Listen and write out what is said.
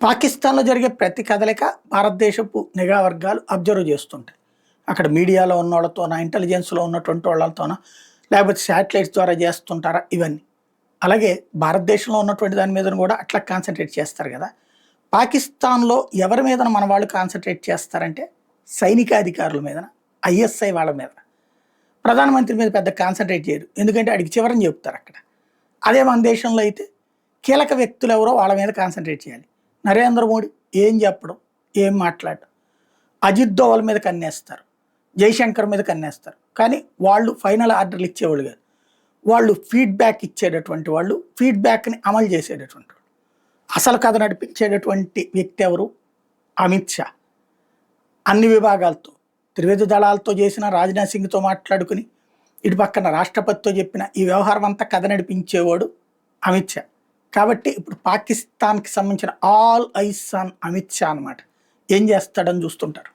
పాకిస్తాన్‌లో జరిగే ప్రతి కదలిక భారతదేశపు నిఘా వర్గాలు అబ్జర్వ్ చేస్తుంటాయి. అక్కడ మీడియాలో ఉన్నోళ్ళతోనా, ఇంటెలిజెన్స్‌లో ఉన్నటువంటి వాళ్ళతోనా, లేకపోతే శాటిలైట్స్ ద్వారా చేస్తుంటారా ఇవన్నీ. అలాగే భారతదేశంలో ఉన్నటువంటి దాని మీదన కూడా అట్లా కాన్సంట్రేట్ చేస్తారు కదా! పాకిస్తాన్‌లో ఎవరి మీదన మన వాళ్ళు కాన్సంట్రేట్ చేస్తారంటే సైనికాధికారుల మీదన, ఐఎస్ఐ వాళ్ళ మీద. ప్రధానమంత్రి మీద పెద్ద కాన్సంట్రేట్ చేయరు. ఎందుకంటే ఆడికి చివరని చెప్తారక్కడ. అదే మన దేశంలో అయితే కీలక వ్యక్తులెవరో వాళ్ళ మీద కాన్సంట్రేట్ చేయాలి. నరేంద్ర మోడీ ఏం చెప్పడం, ఏం మాట్లాడడం. అజిత్ దోవల్ మీద కన్నేస్తారు. జైశంకర్ మీద కన్నేస్తారు. కానీ వాళ్ళు ఫైనల్ ఆర్డర్లు ఇచ్చేవాళ్ళు కాదు. వాళ్ళు ఫీడ్‌బ్యాక్ ఇచ్చేటటువంటి వాళ్ళు, ఫీడ్‌బ్యాక్‌ని అమలు చేసేటటువంటి వాళ్ళు. అసలు కథ నడిపించేటటువంటి వ్యక్తి ఎవరు? అమిత్ షా. అన్ని విభాగాలతో, త్రివిధ దళాలతో చేసిన, రాజ్‌నాథ్ సింగ్‌తో మాట్లాడుకుని, ఇటు పక్కన రాష్ట్రపతితో చెప్పిన ఈ వ్యవహారం అంతా కథ నడిపించేవాడు అమిత్ షా. కాబట్టి ఇప్పుడు పాకిస్తాన్‌కి సంబంధించిన all eyes on Amit Shah అనమాట. ఏం చేస్తాడని చూస్తుంటారు.